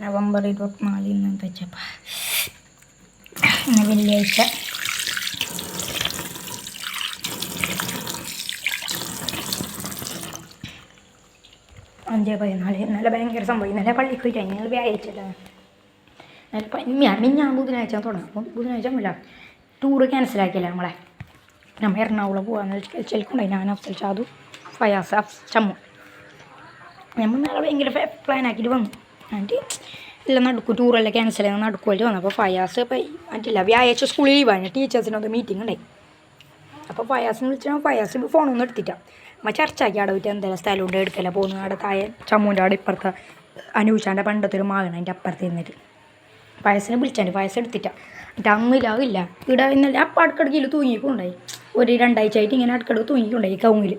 November 24 ഇന്ന് വെച്ചപ്പോൾ ഇന്ന് വെള്ളിയാഴ്ച. അഞ്ച് 14 ഇന്നലെ ഭയങ്കര സംഭവം. ഇന്നലെ പള്ളിക്ക് പോയിട്ട് ഇന്നലെ വ്യാഴാഴ്ച ഞാൻ ബുധനാഴ്ച തുടങ്ങും. അപ്പം ബുധനാഴ്ച ഇല്ല, ടൂറ് ക്യാൻസലാക്കിയില്ല നമ്മൾ എറണാകുളം പോകാമെന്ന് വെച്ചിട്ടുണ്ടായി. ഞാൻ അഫ്സൽ ഷാദു ഫയാസ് ചമ്മു നമ്മൾ നാളെ ഭയങ്കര പ്ലാൻ ആക്കിയിട്ട് വന്നു. എന്നിട്ട് എല്ലാം നടക്കും, ടൂറെല്ലാം ക്യാൻസൽ ചെയ്ത് നടക്കുമല്ലോ വന്നു. അപ്പോൾ ഫയാസ് ഇപ്പം മറ്റില്ല വ്യാഴാഴ്ച സ്കൂളിൽ ലീവാണ്, ടീച്ചേഴ്സിനൊക്കെ മീറ്റിംഗ് ഉണ്ടായി. അപ്പോൾ ഫയാസിനെ വിളിച്ചാൽ ഫയാസ് ഫോണൊന്നും എടുത്തിട്ടാണ് നമ്മൾ ചർച്ചയാക്കി. അവിടെ വിട്ട് എന്തെങ്കിലും സ്ഥലമുണ്ട് എടുക്കല പോകുന്നു. അവിടെ താഴെ ചമ്മൂൻ്റെ അവിടെ ഇപ്പുറത്തെ അനൂഷാൻ്റെ പണ്ടത്തെ ഒരു മകനാണ് അതിൻ്റെ അപ്പുറത്ത് നിന്നിട്ട് ഫയസിനെ വിളിച്ചാൽ ഫയസ് എടുത്തിട്ടാണ്. എന്നിട്ട് അങ്ങില്ല ഇവിടെ ഇന്നലെ അപ്പം അടുക്കടക്കിൽ തൂങ്ങിക്കൊണ്ടായി. ഒരു 2 ആഴ്ചയായിട്ട് ഇങ്ങനെ അടുക്കടക്ക് തൂങ്ങിക്കൊണ്ടായി കവുങ്ങിൽ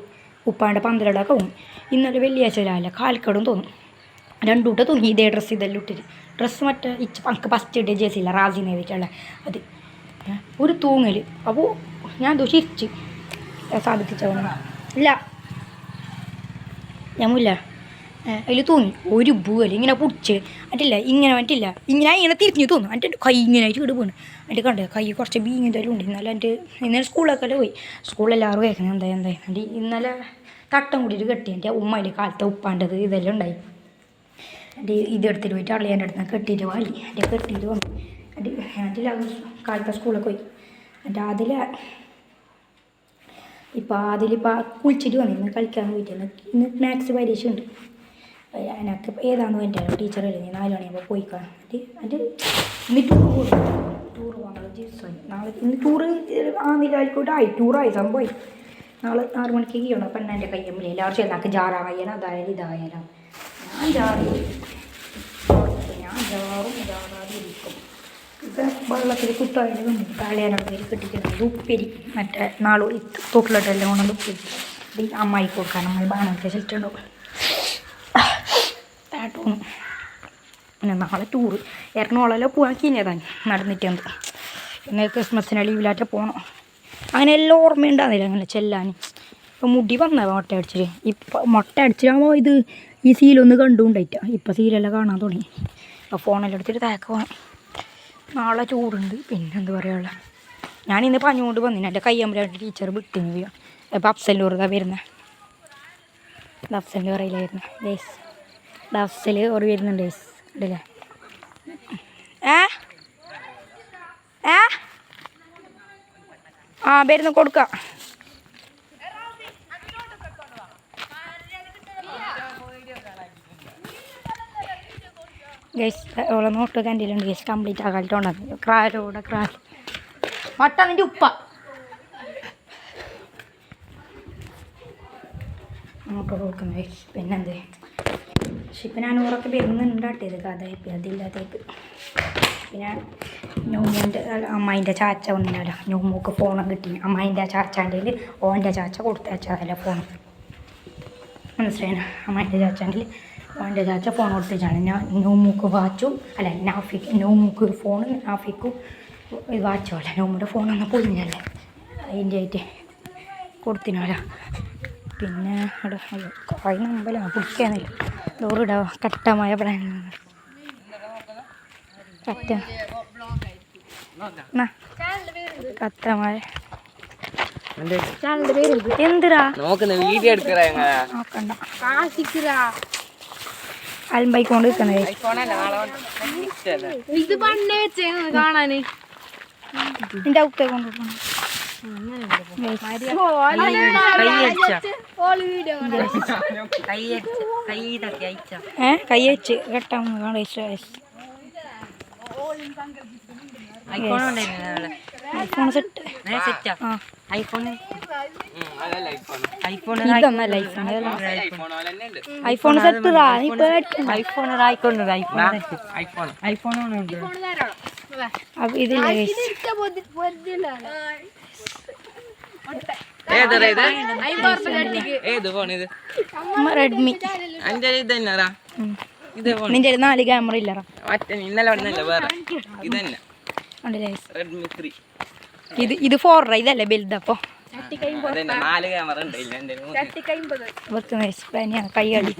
ഉപ്പാൻ്റെ 12 കവുങ്ങ്. ഇന്നലെ വെള്ളിയാഴ്ച രാവിലെ കാൽക്കടും തോന്നും 2 കൂട്ടം തൂങ്ങി. ഇതേ ഡ്രസ്സ് ഇതെല്ലാം ഇട്ടിട്ട് ഡ്രസ്സ് മറ്റേ പങ്ക് ഫസ്റ്റ് ഇട്ടേ ജേസില്ല റാസിനെ വെച്ചിട്ടുള്ള അത് ഒരു തൂങ്ങൽ. അപ്പോൾ ഞാൻ ദുഷിച്ച് സാധിച്ചവന ഇല്ല ഞമ്മില്ല അതിൽ തൂങ്ങി ഒരു പൂവല് ഇങ്ങനെ പൊടിച്ച് മറ്റില്ല ഇങ്ങനെ മറ്റില്ല ഇങ്ങനെ തിരിഞ്ഞ് തോന്നും. എന്നിട്ട് കൈ ഇങ്ങനെ ആയിട്ട് ഇട് പോണ്. എന്നിട്ട് കണ്ടേ കൈ കുറച്ച് ബീങ്ങെന്തായാലും ഉണ്ട്. ഇന്നലെ സ്കൂളൊക്കെ പോയി. സ്കൂളെല്ലാവരും കേൾക്കുന്നത് എന്തായി ഇന്നലെ തട്ടം കൂടിയിട്ട് കെട്ടി. എൻ്റെ ഉമ്മയിൽ കാലത്തെ ഉപ്പാണ്ടത് ഇതെല്ലാം ഉണ്ടായി. എൻ്റെ ഇതെടുത്തിട്ട് പോയിട്ട് അള്ളിയൻ്റെ അടുത്ത് നിന്ന് കെട്ടിയിട്ട് വാലി എൻ്റെ കെട്ടിയിട്ട് വന്നു. അതിൽ കാലത്തെ സ്കൂളിൽ പോയി. എന്നിട്ട് അതിലിപ്പോൾ കുളിച്ചിട്ട് വന്നു. ഇന്ന് കളിക്കാൻ പോയിട്ട് ഇന്ന് മാത്സ് പരീക്ഷ ഉണ്ട്. അതിനൊക്കെ ഏതാണെന്ന് എൻ്റെ ടീച്ചർ കഴിഞ്ഞ് 4 മണിയാകുമ്പോൾ പോയി കാണാം. അത് ഇന്ന് ടൂർ പോകാനുള്ള ദിവസമായി. നാളെ ഇന്ന് ടൂറ് ആയിക്കോട്ടെ ടൂറായി സംഭവമായി. നാളെ 6 മണിക്ക് ചെയ്യണം. അപ്പം എൻ്റെ കയ്യമ്മില്ല എല്ലാവരും ചെന്നാക്ക് ജാറാൻ കഴിയാലും അതായാലും ഇതായാലും ഞാൻ ജാറാതെ ഇരിക്കും. ഇപ്പം വെള്ളത്തിൽ കുത്തായാലും വന്നു കാളിയാനോട് പേര് കെട്ടിക്കുന്നത് ഉപ്പേരി മറ്റേ നാളെ തൊട്ടിലോട്ടെല്ലാം കൊണ്ടു ഉപ്പേരി അമ്മായി കൊടുക്കാൻ നമ്മൾ ബാണൊക്കെ ചെലുട്ടുണ്ടാവും. തോന്നും പിന്നെ നാളെ ടൂറ് എറണാകുളമല്ലോ പോകാൻ കഴിഞ്ഞതാണ് നടന്നിട്ടുണ്ട്. പിന്നെ ക്രിസ്മസിന് ലീവിലായിട്ട് പോകണം. അങ്ങനെ എല്ലാം ഓർമ്മയുണ്ടാകുന്നില്ല അങ്ങനെ ചെല്ലാൻ. ഇപ്പം മുടി വന്നത് മുട്ട അടിച്ചിട്ട്. ഇപ്പം മുട്ട അടിച്ചിട്ടാകുമ്പോൾ ഈ സീലൊന്ന് കണ്ടുകൊണ്ടായിട്ടാ. ഇപ്പം സീലെല്ലാം കാണാൻ തുടങ്ങി. അപ്പോൾ ഫോണെല്ലാം എടുത്തിട്ട് തേക്ക് പോകണം. നാളെ ചൂടുണ്ട്. പിന്നെ എന്താ പറയുക, ഞാനിന്ന് പഞ്ഞുകൊണ്ട് വന്നിന്. എൻ്റെ കയ്യമ്പലായിട്ട് ടീച്ചർ വിട്ടിന് വീഴും. ഇപ്പം അഫ്സലിൻ്റെ ഉറതാ വരുന്നത്. അഫ്സലിൻ്റെ ഉറയിലാണ് വരുന്നത് ഗേസ്. ഡഫ്സിൽ ഒരു വരുന്നുണ്ട് ഗേസ് ഉണ്ടല്ലേ. വരുന്നു കൊടുക്കാം. ഗേസ് ഓളെ നോട്ട് കണ്ടിട്ടുണ്ട് ഗേസ്. കംപ്ലീറ്റ് ആകാലിട്ടുണ്ടത് ക്രാലോടെ മട്ട നിൻ്റെ ഉപ്പ നോട്ട് കൊടുക്കുന്നു ഗേസ്. പിന്നെന്ത് ഇപ്പം ഞാൻ ഊറൊക്കെ വരുന്നുണ്ടാട്ടിയത് കഥയിപ്പ് അതില്ലാത്തയിപ്പ്. പിന്നെ നോമിൻ്റെ അമ്മായിൻ്റെ ചാച്ച വന്നില്ല. നോമുക്ക് ഫോണൊക്കെ കിട്ടി. അമ്മായിൻ്റെ ചാച്ചാൻ്റെ ഓൻ്റെ ചാച്ച കൊടുത്തയച്ചതല്ല ഫോൺ. മനസ്സിലായിന? അമ്മായിൻ്റെ ചാച്ചാൻ്റെ ഓൻ്റെ ചാച്ച ഫോൺ കൊടുത്തിട്ടാണ്. ഞാൻ നോമുക്ക് വാച്ചും അല്ല നോമുക്ക് ഫോൺ നാഫിക്കും വാച്ചോ അല്ല നോമിൻ്റെ ഫോണൊന്നും പൊളിഞ്ഞല്ലേ അതിൻ്റെ ആയിട്ട് കൊടുത്തിനല്ല. പിന്നെ അവിടെ അതിന് മുമ്പിലാണ് പിടിക്കാന്നില്ല ലോറിട കട്ടമായ പ്ലാൻ കട്ടമായ എന്തിരാ നോക്കണ്ട അൽബൈക്കൊണ്ട് നിൽക്കുന്നത് നിന്റെ ഔത്തേ കൊണ്ടുപോകണം. കയ്യച്ച് കെട്ടാൻ ഐഫോൺ സെറ്റ് ഐഫോൺ സെറ്റ് ഇതില്ല റെഡ്മി. നിന്റെ 4 ക്യാമറ ഇല്ലറാ. ഇത് 4 ഇതല്ലേ വലുത്. അപ്പോൾ കൈ കളി